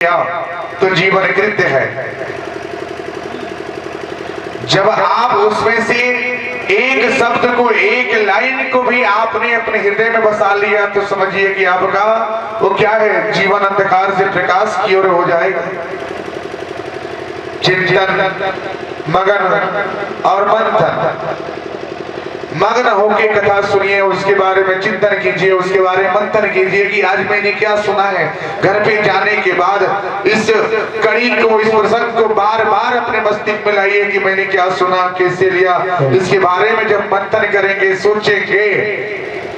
तो जीवन कृत्य है। जब आप उसमें से एक शब्द को, एक लाइन को भी आपने अपने हृदय में बसा लिया तो समझिए कि आपका वो क्या है, जीवन अंधकार से प्रकाश की ओर हो जाएगा। चिंतन, मगन और मंथन, मग्न होके कथा सुनिए, उसके बारे में चिंतन कीजिए, उसके बारे में मंथन कीजिए कि आज मैंने क्या सुना है। घर पे जाने के बाद इस कड़ी को, इस प्रसंग को बार बार अपने मस्तिष्क में लाइए कि मैंने क्या सुना, कैसे लिया। इसके बारे में जब मंथन करेंगे, सोचेंगे,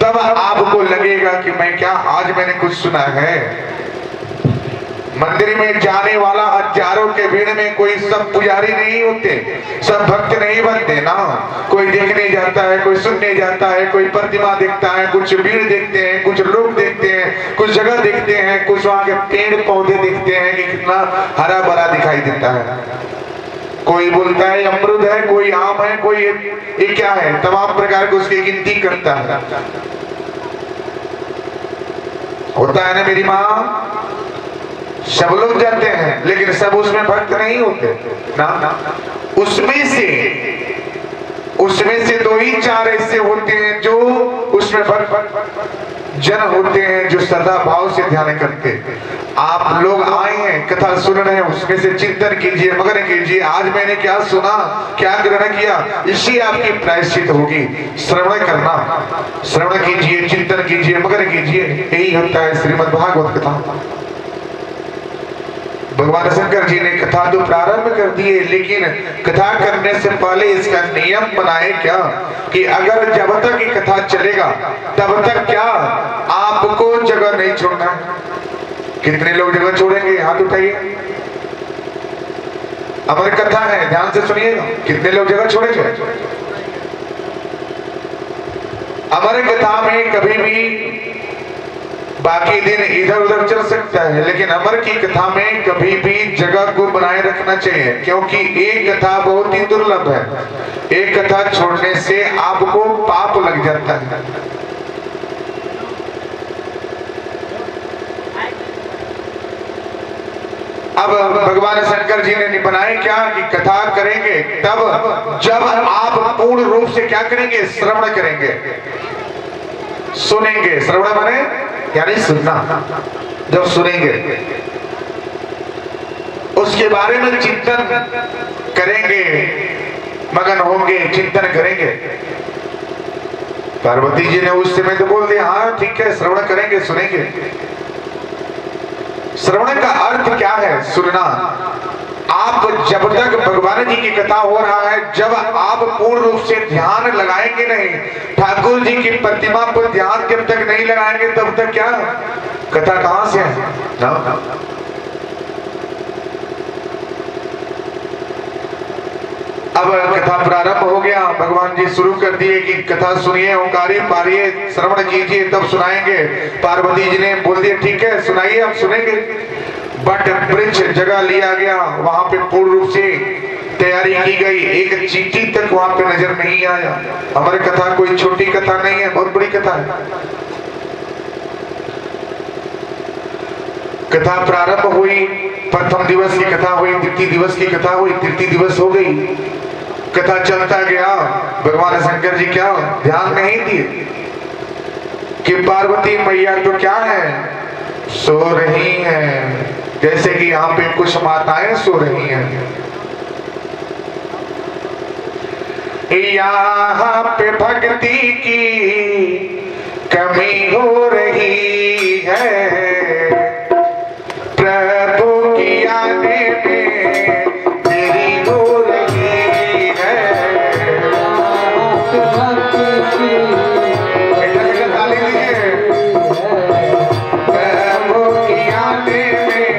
तब आपको लगेगा कि मैं क्या, आज मैंने कुछ सुना है। मंदिर में जाने वाला हजारों के भीड़ में कोई सब पुजारी नहीं होते, सब भक्त नहीं बनते ना। कोई देखने जाता है, कोई सुनने जाता है, कोई प्रतिमा देखता है, कुछ भीड़ देखते हैं, कुछ लोग देखते हैं, कुछ जगह देखते हैं, कुछ वहां के पेड़ पौधे देखते हैं कि कितना हरा भरा दिखाई देता है। कोई बोलता है अमरूद है, कोई आम है, कोई ये क्या है, तमाम प्रकार की उसकी गिनती करता है। होता है ना मेरी माँ, सब लोग जाते हैं लेकिन सब उसमें भक्त नहीं होते ना। उसमें से दो ही चार ऐसे होते हैं जो उसमें भक्त जन होते हैं, जो सदा भाव से ध्यान करते हैं। आप लोग आए हैं, कथा सुन रहे हैं, उसमें से चिंतन कीजिए, मगन कीजिए, आज मैंने क्या सुना, क्या ग्रहण किया, इसी आपकी प्रायश्चित होगी। श्रवण करना, श्रवण कीजिए, चिंतन कीजिए, मगन कीजिए, यही होता है श्रीमद् भागवत कथा। भगवान शंकर जी ने कथा तो प्रारंभ कर दी है, लेकिन कथा करने से पहले इसका नियम बनाए क्या कि अगर जब तक ये कथा चलेगा तब तक क्या आपको जगह नहीं छोड़ना। कितने लोग जगह छोड़ेंगे, हाथ उठाइए। अमर कथा है, ध्यान से सुनिएगा। कितने लोग जगह छोड़ेंगे? अमर कथा में कभी भी बाकी दिन इधर उधर चल सकता है, लेकिन अमर की कथा में कभी भी जगह को बनाए रखना चाहिए, क्योंकि एक कथा बहुत ही दुर्लभ है। एक कथा छोड़ने से आपको पाप लग जाता है। अब भगवान शंकर जी ने बनाए क्या कि कथा करेंगे तब जब आप पूर्ण रूप से क्या करेंगे, श्रवण करेंगे, सुनेंगे। श्रवण माने यानी सुनना। जब सुनेंगे उसके बारे में चिंतन करेंगे, मगन होंगे, चिंतन करेंगे। पार्वती जी ने उस समय तो बोल दिया, हाँ ठीक है, श्रवण करेंगे, सुनेंगे। श्रवण का अर्थ क्या है? सुनना। आप जब तक भगवान जी की कथा हो रहा है, जब आप पूर्ण रूप से ध्यान लगाएंगे नहीं, ठाकुर जी की प्रतिमा पर ध्यान जब तक नहीं लगाएंगे, तब तक क्या कथा कहां से है ना? अब कथा प्रारंभ हो गया, भगवान जी शुरू कर दिए कि कथा सुनिए, ओंकारिए, पारिए, श्रवण कीजिए, तब सुनाएंगे। पार्वती जी ने बोल दिया, ठीक है सुनाइए, हम सुनेंगे। बट वृक्ष जगह लिया गया, वहां पे पूर्ण रूप से तैयारी की गई, एक चींटी तक वहां पे नजर नहीं आया। हमारी कथा कोई छोटी कथा नहीं है, बहुत बड़ी कथा है। कथा प्रारंभ हुई, प्रथम दिवस की कथा हुई, द्वितीय दिवस की कथा हुई, तृतीय दिवस हो गई, कथा चलता गया। भगवान शंकर जी क्या ध्यान नहीं दिए कि पार्वती मैया तो क्या है, सो रही हैं, जैसे कि यहाँ पे कुछ माताएं सो रही हैं। यहाँ पे भक्ति की कमी हो रही है, प्रभु की आने में देरी हो रही है। ताली दीजिए। प्रभु की आने में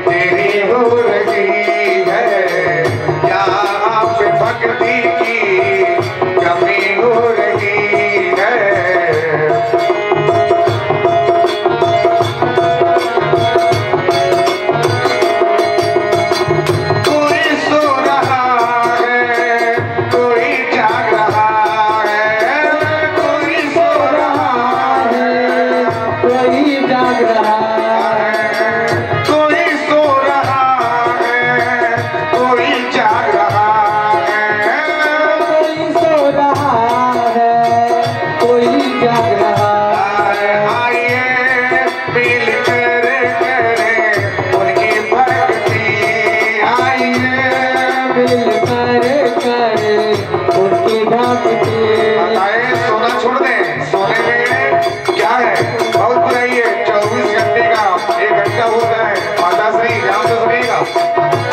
देरी हो रही है, यहाँ पे भक्ति की कमी हो रही है।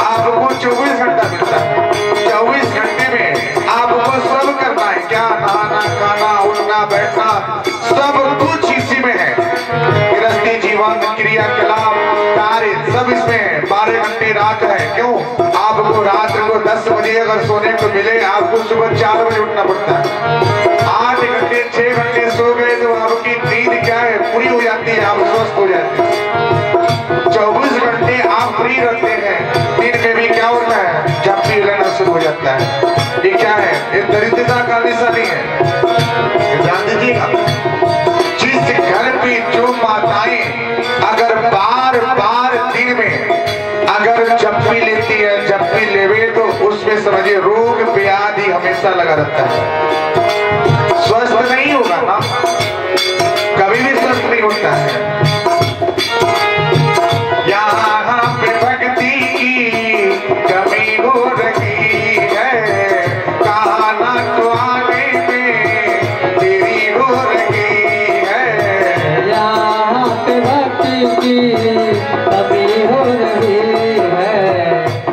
आपको 24 घंटा मिलता है। 24 घंटे में आपको सब करना है, क्या नहाना, खाना, उठना, बैठना, सब कुछ इसी में है। गृहस्थी जीवन, क्रियाकलाप, कार्य सब इसमें है। 12 घंटे रात है, क्यों? आपको रात को 10 बजे अगर सोने को मिले, आपको सुबह 4 बजे उठना पड़ता है। 8 घंटे 6 घंटे सो गए तो आपकी नींद क्या है, पूरी हो जाती है, आप स्वस्थ हो जाते हैं। 24 घंटे आप फ्री रहते हैं, दिन में भी क्या होता है, झपकी लेना शुरू हो जाता है। ये क्या है? ये दरिद्रता का निशानी है। ध्यान दीजिएगा, जिस घर पे जो माताएं अगर बार बार दिन में अगर झपकी लेती है, झपकी लेवे, तो उसमें समझिए रोग व्याधि हमेशा लगा रहता है। स्वस्थ नहीं होगा ना, कभी भी स्वस्थ नहीं होता है। यहाँ पे भक्ति की कमी हो रही है, कहना तो आने में देरी हो रही है। यहाँ पे भक्ति की कमी हो रही है,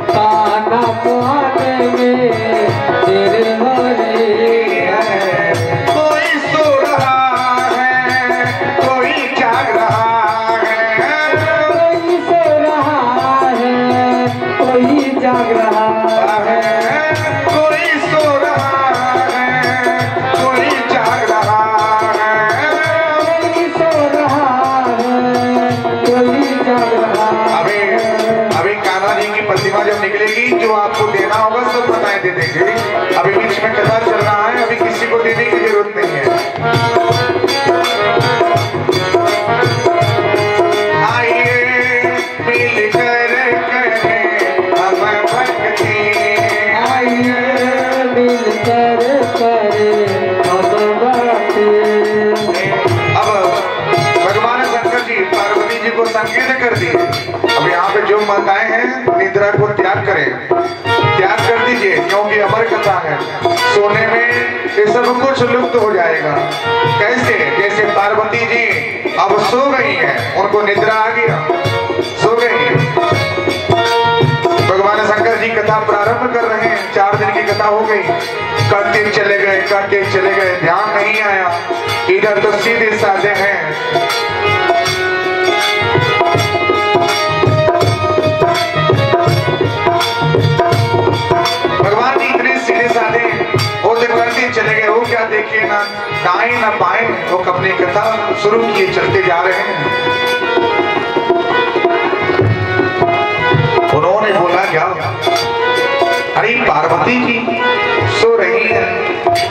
कहना तो आने में देरी हो रही है। कोई सो रहा है, कोई जाग रहा है, कोई सो रहा है, कोई जाग रहा है। कोई सो रहा है, कोई जाग रहा है। कोई सो रहा है, कोई जाग रहा है। अभी कान्हा जी की प्रतिमा जब निकलेगी, जो आपको देना होगा सब बताएं दे देंगे। अभी बीच में कथा चल रहा है, अभी किसी को देने की जरूरत नहीं है। आइए मिलकर करें हम भक्ति, आइए मिलकर करें हम भक्ति। अब भगवान शंकर जी पार्वती जी को संकेत कर दिए। अब यहाँ पे जो माताएं हैं, निद्रा को त्याग करें, त्याग कर दीजिए, क्योंकि अमर कथा है। सोने में ये सब कुछ लुप्त हो जाएगा। कैसे? जैसे पार्वती जी अब सो गई हैं, उनको निद्रा आ गया, सो गई। भगवान शंकर जी कथा प्रारंभ कर रहे हैं, 4 दिन की कथा हो गई, करते चले गए, करते चले गए, ध्यान नहीं आया। इधर तो सीधे साधे हैं। भगवान जी इतने सीधे साधे, वो तो करते चले गए, वो क्या देखे ना दाएं ना बाएं, वो अपनी कथा शुरू किए, चलते जा रहे हैं। उन्होंने बोला क्या, अरे पार्वती जी सो रही है,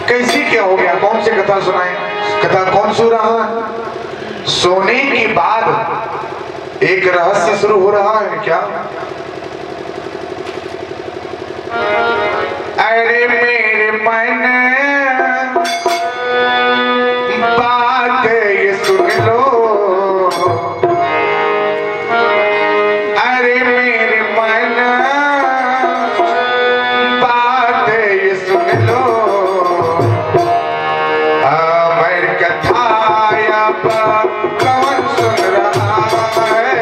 कैसे क्या हो गया, कौन सी कथा सुनाए? कथा कौन सो रहा है? सोने के बाद एक रहस्य शुरू हो रहा है। क्या? अरे मेरे मन बात ये सुन लो, अरे मेरे मन बात ये सुन लो, अमर कथा अब कौन सुन रहा है,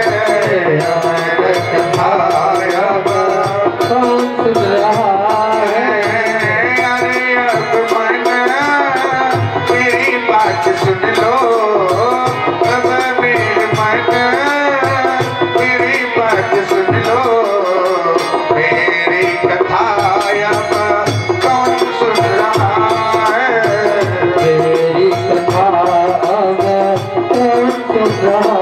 अमर कथा अब कौन सुन रहा है। अरे अब मन मेरी बात सुन लो, अब मेरे मन मेरी बात सुन लो, मेरी कथा अब कौन सुन रहा है, मेरी कथा अब कौन सुन रहा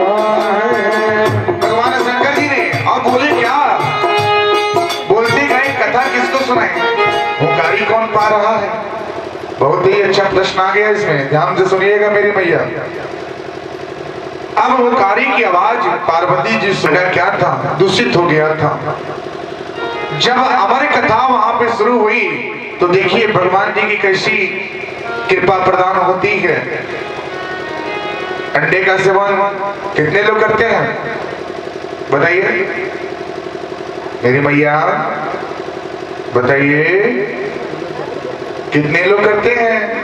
है। भगवान शंकर जी ने अब बोले क्या, बोलते गए कथा किसको सुनाए, हुकारी कौन पा रहा है? बहुत ही अच्छा प्रश्न आ गया इसमें, ध्यान से सुनिएगा मेरी मैया। अब हुकारी की आवाज पार्वती जी सुना क्या था, दूषित हो गया था। जब अमर कथा वहां पे शुरू हुई तो देखिए भगवान जी की कैसी कृपा प्रदान होती है। अंडे का सेवन कितने लोग करते हैं बताइए मेरी मैया, बताइए कितने लोग करते हैं?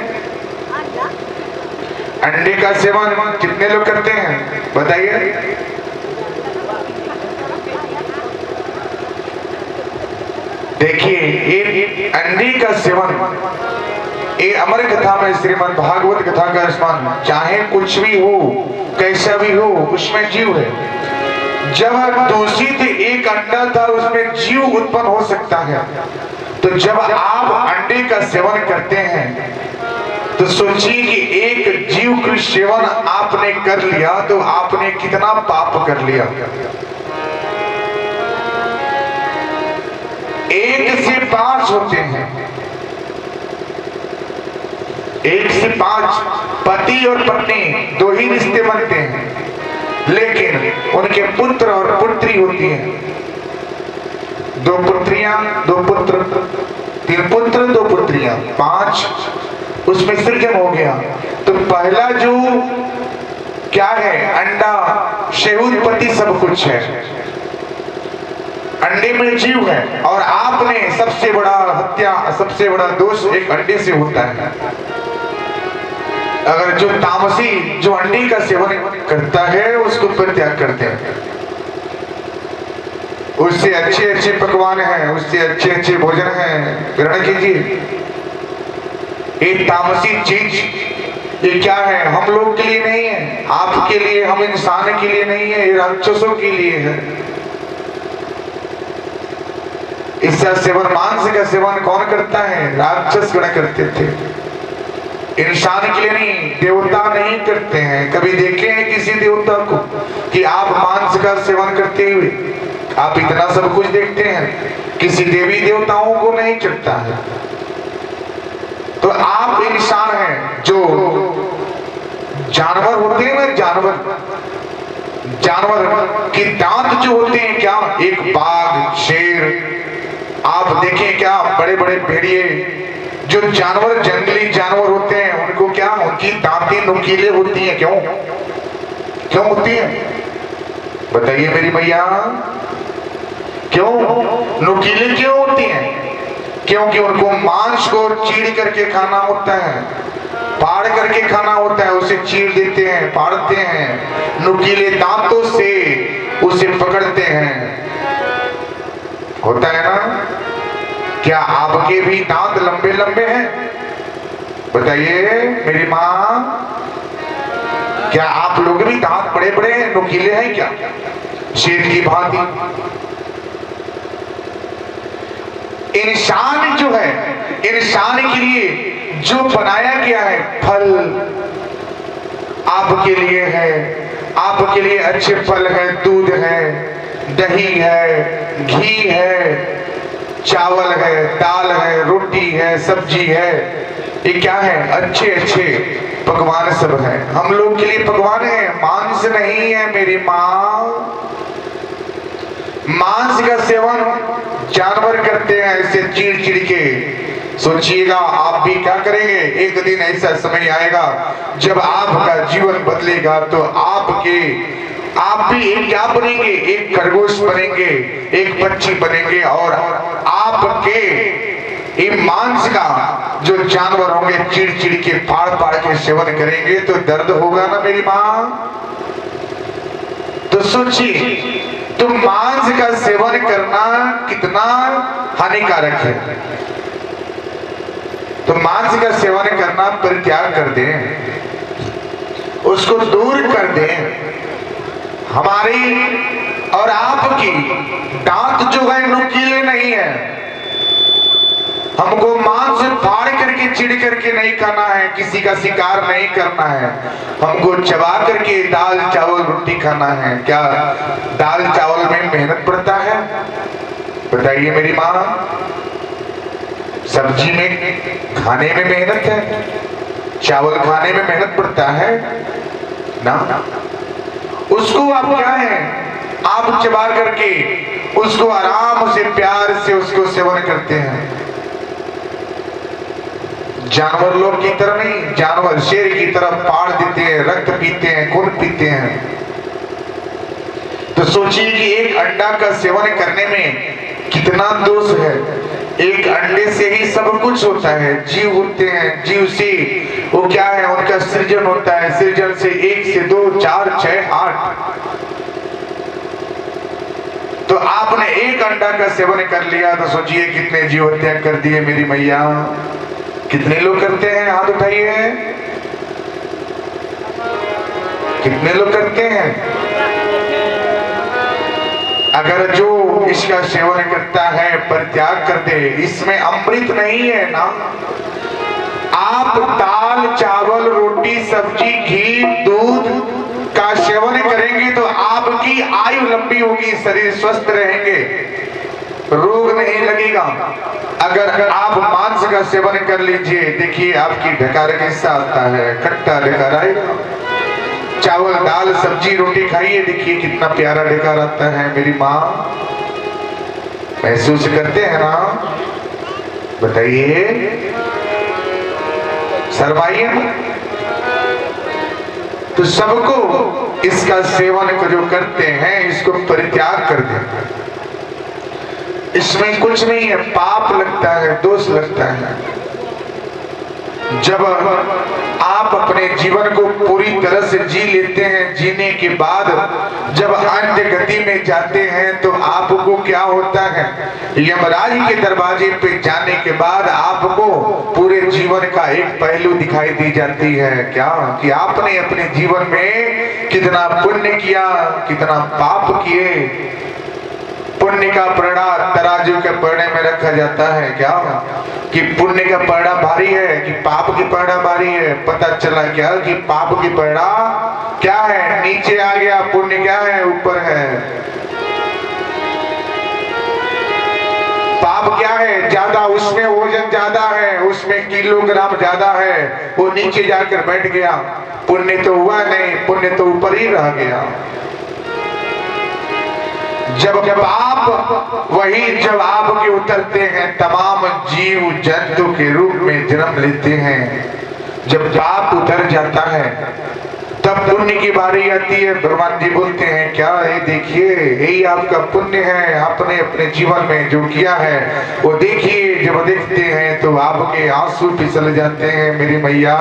अंडे का सेवन कितने लोग करते हैं बताइए? देखिए ये अंडे का सेवन, ये अमर कथा में श्रीमद् भागवत कथा का स्मरण, चाहे कुछ भी हो कैसा भी हो उसमें जीव है। जब दूषित एक अंडा था उसमें जीव उत्पन्न हो सकता है, तो जब आप अंडे का सेवन करते हैं तो सोचिए कि एक जीव का सेवन आपने कर लिया तो आपने कितना पाप कर लिया। 1 से 5 होते हैं, 1 से 5 पति और पत्नी 2 ही रिश्ते बनते हैं, लेकिन उनके पुत्र और पुत्री होती हैं। 2 पुत्रियां 2 पुत्र, 3 पुत्र 2 पुत्रियां, 5 उसमें सृजन हो गया। तो पहला जो क्या है, अंडा से उत्पत्ति सब कुछ है, अंडे में जीव है, और आपने सबसे बड़ा हत्या, सबसे बड़ा दोष एक अंडे से होता है। अगर जो तामसी जो अंडे का सेवन करता है उसको परित्याग करते हैं। उससे अच्छे अच्छे पकवान हैं, उससे अच्छे अच्छे भोजन हैं, ग्रहण कीजिए। ये तामसी चीज ये क्या है, हम लोग के लिए नहीं है, आपके लिए, हम इंसान के लिए नहीं है, ये राक्षसों के लिए है। इसका सेवन, मांस का सेवन कौन करता है, राक्षस गण करते थे, इंसान के लिए नहीं, देवता नहीं करते हैं। कभी देखे हैं किसी देवता को कि आप मांस का सेवन करते हुए? आप इतना सब कुछ देखते हैं, किसी देवी देवताओं को नहीं चढ़ता है। तो आप इंसान हैं, जो जानवर होते हैं ना, जानवर के दांत जो होते हैं, क्या एक बाघ, शेर, आप देखें क्या बड़े बड़े भेड़िए, जो जानवर जंगली जानवर होते हैं, उनको क्या, उनकी दांतें नुकीले होती हैं। क्यों क्यों होती हैं बताइए मेरी मैया, क्यों नुकीले क्यों होती हैं? क्योंकि उनको मांस को चीर करके खाना होता है, फाड़ करके खाना होता है, उसे चीर देते हैं, फाड़ते हैं, नुकीले दांतों से उसे पकड़ते हैं, होता है ना। क्या आपके भी दांत लंबे लंबे हैं? बताइए मेरी माँ, क्या आप लोग भी दांत बड़े बड़े हैं, नुकीले हैं क्या, शेर की भांति? इंसान जो है, इंसान के लिए जो बनाया गया है फल आपके लिए है, आपके लिए अच्छे फल है, दूध है, दही है, घी है, चावल है, दाल है, रोटी है, सब्जी है, ये क्या है, अच्छे अच्छे पकवान सब है। हम लोग के लिए पकवान है, मांस नहीं है मेरी माँ। मांस का सेवन जानवर करते हैं ऐसे चीर चीर के। सोचिएगा आप भी क्या करेंगे, एक दिन ऐसा समय आएगा जब आपका जीवन बदलेगा, तो आप भी एक क्या बनेंगे, एक खरगोश बनेंगे, एक पक्षी बनेंगे, और आपके ये मांस का जो जानवर होंगे चिड़ चिड़ के फाड़ फाड़ के सेवन करेंगे, तो दर्द होगा ना मेरी माँ। तो सोचिए, तो मांस का सेवन करना कितना हानिकारक है। तो मांस का सेवन करना परित्याग कर दें, उसको दूर कर दें। हमारी और आपकी दांत जो है नुकीले नहीं है, हमको मांस फाड़ करके चिड़ करके नहीं खाना है, किसी का शिकार नहीं करना है, हमको चबा करके दाल चावल रोटी खाना है। क्या दाल चावल में मेहनत पड़ता है? बताइए मेरी माँ, सब्जी में खाने में मेहनत है, चावल खाने में मेहनत पड़ता है ना। उसको आप क्या है, आप चबा करके उसको आराम से प्यार से उसको सेवन करते हैं। जानवर लोग की तरह नहीं, जानवर शेर की तरह फाड़ देते हैं, रक्त पीते हैं, खून पीते हैं। तो सोचिए कि एक अंडा का सेवन करने में कितना दोष है। एक अंडे से ही सब कुछ होता है, जीव होते हैं, जीव से वो क्या है, उनका सृजन होता है, सृजन से 1 से 2 4 6 8। तो आपने एक अंडा का सेवन कर लिया तो सोचिए कितने जीव हत्या कर दिए मेरी मैया। कितने लोग करते हैं, हाथ उठाइए। कितने लोग करते हैं? अगर जो इसका सेवन करता है परित्याग कर दे, इसमें अमृत नहीं है ना। आप दाल चावल रोटी सब्जी घी दूध का सेवन करेंगे तो आपकी आयु लंबी होगी, शरीर स्वस्थ रहेंगे, रोग नहीं लगेगा। अगर आप मांस का सेवन कर लीजिए, देखिए आपकी ढकार कैसा आता है, खट्टा ढकार आएगा। चावल दाल सब्जी रोटी खाइए, देखिए कितना प्यारा ढकार आता है। मेरी माँ महसूस करते हैं ना? बताइए, शर्माइए। तो सबको इसका सेवन को जो करते हैं इसको परित्याग कर दें। इसमें कुछ नहीं है, पाप लगता है, दोष लगता है। जब आप अपने जीवन को पूरी तरह से जी लेते हैं, जीने के बाद जब अंत गति में जाते हैं तो आपको क्या होता है, यमराज के दरवाजे पे जाने के बाद आपको पूरे जीवन का एक पहलू दिखाई दी जाती है। क्या कि आपने अपने जीवन में कितना पुण्य किया, कितना पाप किए। पुण्य का पलड़ा तराजू के पलड़े में रखा जाता है। क्या कि पुण्य का पलड़ा भारी है कि पाप की पलड़ा भारी है। पता चला क्या कि पाप की पलड़ा क्या है, नीचे आ गया, पुण्य क्या है, ऊपर है। पाप क्या है, ज्यादा, उसमें वजन ज्यादा है, उसमें किलोग्राम ज्यादा है, वो नीचे जाकर बैठ गया। पुण्य तो हुआ नहीं, पुण्य तो ऊपर ही रह गया। जब आप वही जब आपके उतरते हैं, तमाम जीव जंतु के रूप में जन्म लेते हैं। जब पाप उतर जाता है तब पुण्य की बारी आती है। भगवान जी बोलते हैं क्या है, देखिए यही आपका पुण्य है, आपने अपने जीवन में जो किया है वो देखिए। जब देखते हैं तो आपके आंसू फिसल जाते हैं। मेरी मैया,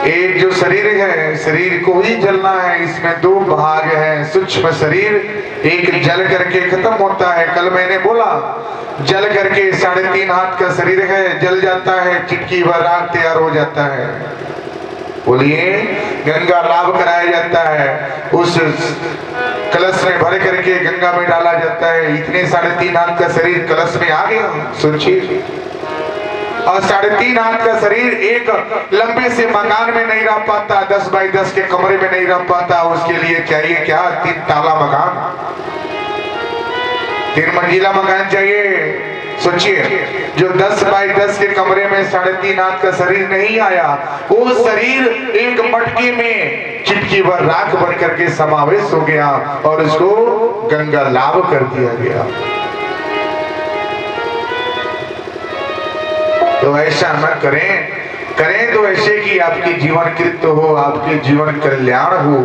एक जो शरीर है, शरीर को ही जलना है। इसमें दो भाग हैं। सूक्ष्म शरीर एक जल करके खत्म होता है। कल मैंने बोला जल करके 3.5 हाथ का शरीर है, जल जाता है, चिटकी भर राख तैयार हो जाता है। बोलिए, गंगा लाभ कराया जाता है, उस कलश में भर करके गंगा में डाला जाता है। इतने 3.5 हाथ का शरीर कलश में आ गया, सोचिए। और 3.5 हाथ का शरीर एक लंबे से मकान में नहीं रह पाता, 10 बाई 10 के कमरे में नहीं रह पाता। उसके लिए चाहिए क्या, 3 ताला मकान, 3 मंजिला मकान चाहिए। सोचिए, जो 10 बाई 10 के कमरे में 3.5 हाथ का शरीर नहीं आया, वो शरीर एक मटके में चिटकी भर राख बन करके समावेश हो गया और उसको गंगा लाभ कर दिया गया। तो ऐसा न करें, करें तो ऐसे कि आपकी जीवन कृत हो, आपके जीवन कल्याण हो,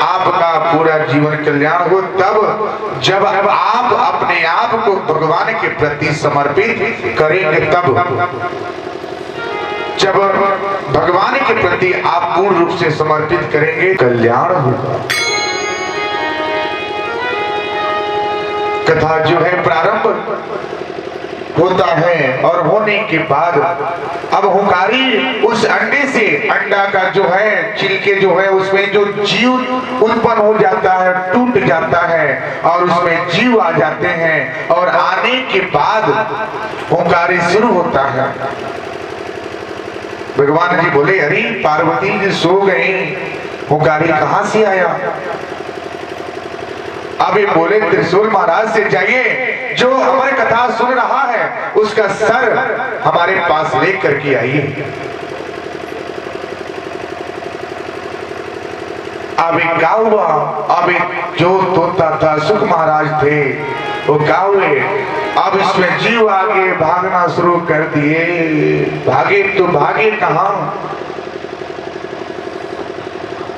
आपका पूरा जीवन कल्याण हो। तब जब आप अपने आप को भगवान के प्रति समर्पित करेंगे, तब जब भगवान के प्रति आप पूर्ण रूप से समर्पित करेंगे, कल्याण होगा। कथा जो है प्रारंभ होता है और होने के बाद अब हुंकारी उस अंडे से, अंडा का जो है छिलके जो है उसमें जो जीव उत्पन्न हो जाता है, टूट जाता है और उसमें जीव आ जाते हैं। और आने के बाद हुंकारी शुरू होता है। भगवान जी बोले, अरे पार्वती जी सो गई, हुंकारी कहां से आया? अभी बोले त्रिशूल महाराज से जाइए, जो हमारी कथा सुन रहा है उसका सर हमारे पास लेकर के आइए। अभी क्या हुआ? अभी जो तोता था सुख महाराज थे, वो क्या हुए? अब इसमें जीव आगे भागना शुरू कर दिए। भागे तो भागे कहां?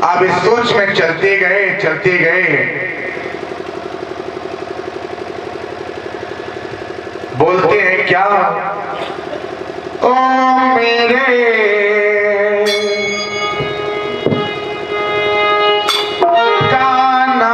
अब इस सोच में चलते गए बोलते हैं क्या, ओ मेरे कान्हा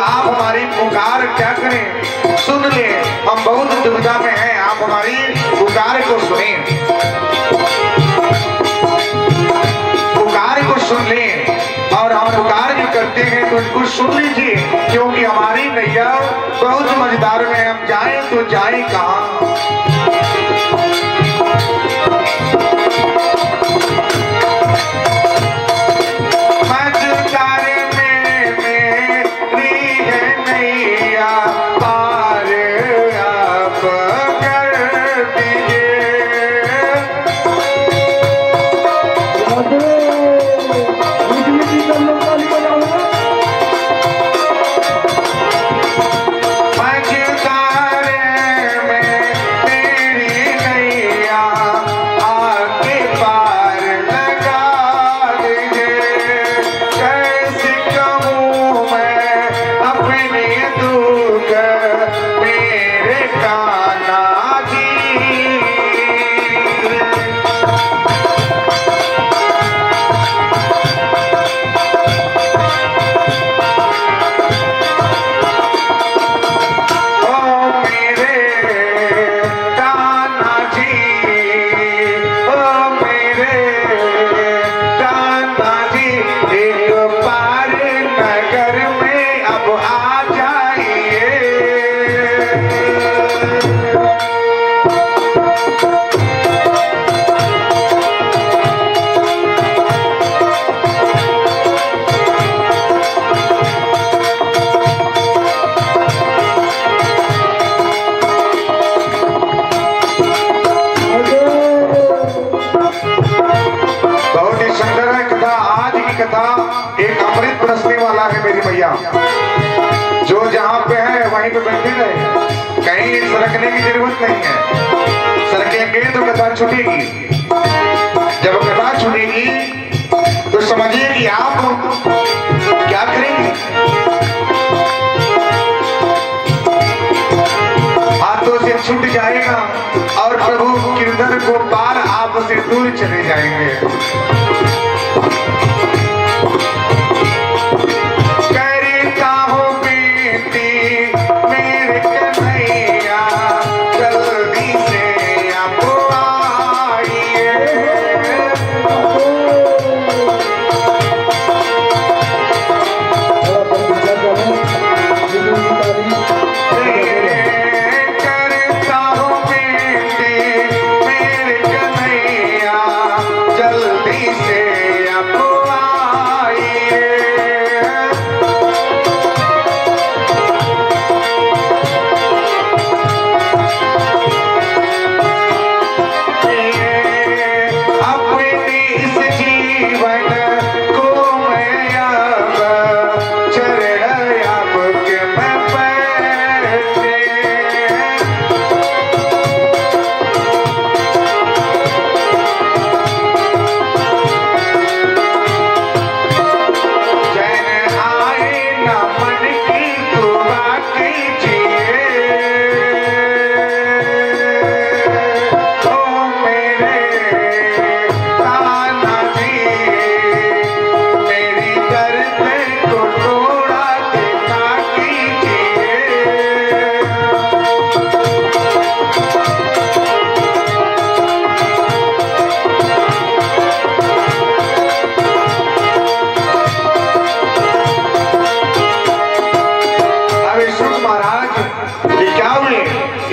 आप हमारी पुकार क्या करें, सुन ले, हम बहुत दुविधा में हैं, आप हमारी पुकार को सुने, पुकार को सुन ले। और हम पुकार भी करते हैं तो उनको सुन लीजिए, क्योंकि हमारी नैया बहुत मजेदार में, हम जाएं तो जाएं कहाँ। जो जहां पे है वहीं पे बैठे रहे, कहीं सरकने की जरूरत नहीं है। सरकेंगे तो कथा छूटेगी, जब कथा छूटेगी तो समझिए कि आप क्या करेंगे, हाथों से छूट जाएगा और प्रभु कीर्तन को पार आप से दूर चले जाएंगे।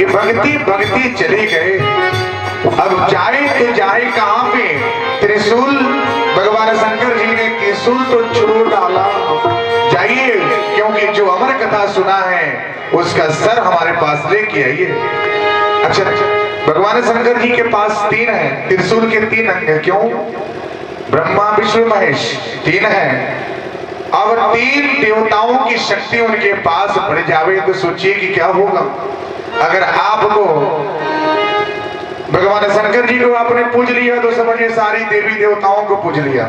भक्ति भक्ति चले गए, अब जाए तो जाए कहां पे। त्रिशूल भगवान शंकर जी ने त्रिशूल तो छोड़ डाला, जाइए, क्योंकि जो अमर कथा सुना है उसका सर हमारे पास लेके आइए। अच्छा, भगवान शंकर जी के पास 3 है, त्रिशूल के 3 अंग है, क्यों? ब्रह्मा विष्णु महेश 3 है। अब 3 देवताओं की शक्ति उनके पास पड़ जावे तो सोचिए कि क्या होगा। अगर आपको भगवान शंकर जी को आपने पूज लिया तो समझिए सारी देवी देवताओं को पूज लिया।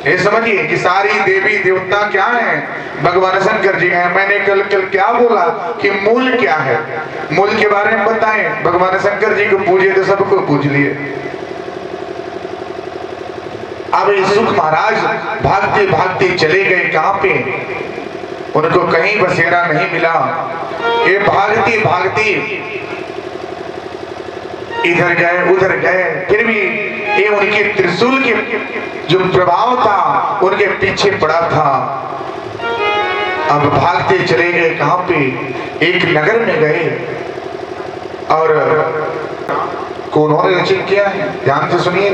ये समझिए कि सारी देवी देवता क्या है, भगवान शंकर जी हैं। मैंने कल क्या बोला कि मूल क्या है, मूल के बारे में बताएं। भगवान शंकर जी को पूजे तो सबको पूज लिए। अब सुख महाराज भागते भागते चले गए कहां पे, उनको कहीं बसेरा नहीं मिला। ये भागती भागती इधर गए उधर गए, फिर भी ये उनके त्रिशूल के जो प्रभाव था उनके पीछे पड़ा था। अब भागते चले गए, कहां पे, एक नगर में गए और उन्होंने रचित किया है, ध्यान से सुनिए।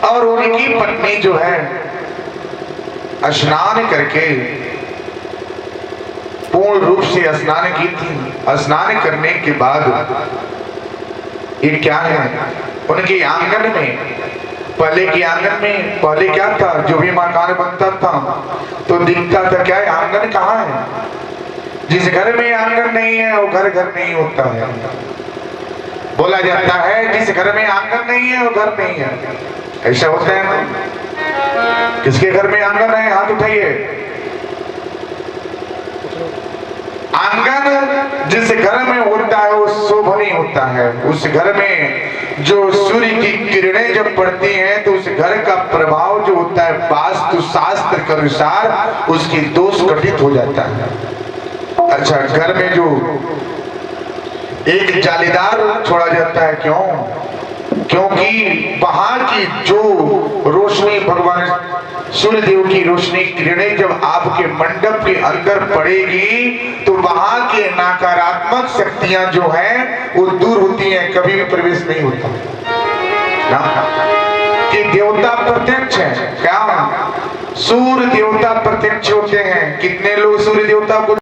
और उनकी पत्नी जो है स्नान करके, पूर्ण रूप से स्नान की थी। स्नान करने के बाद ये क्या है, उनके आंगन में, पहले के आंगन में पहले क्या था, जो भी मकान बनता था तो दिखता था क्या है, आंगन कहाँ है। जिस घर में आंगन नहीं है वो घर घर नहीं होता है। बोला जाता है जिस घर में आंगन नहीं है वो घर नहीं है, ऐसा होता है ना। किसके घर में आंगन है, हाथ उठाइए। आंगन जिस घर में होता है वो शुभ नहीं होता है। उस घर में जो सूर्य की किरणें जब पड़ती हैं तो उस घर का प्रभाव जो होता है वास्तु शास्त्र के अनुसार उसकी दोष घटित हो जाता है। अच्छा, घर में जो एक जालीदार छोड़ा जाता है, क्यों? क्योंकि वहां की जो रोशनी, भगवान सूर्य देव की रोशनी किरणें जब आपके मंडप के अंदर पड़ेगी तो वहां के नकारात्मक शक्तियां जो हैं वो दूर होती हैं, कभी भी प्रवेश नहीं होता ना। कि देवता प्रत्यक्ष है, क्या सूर्य देवता प्रत्यक्ष होते हैं। कितने लोग सूर्य देवता को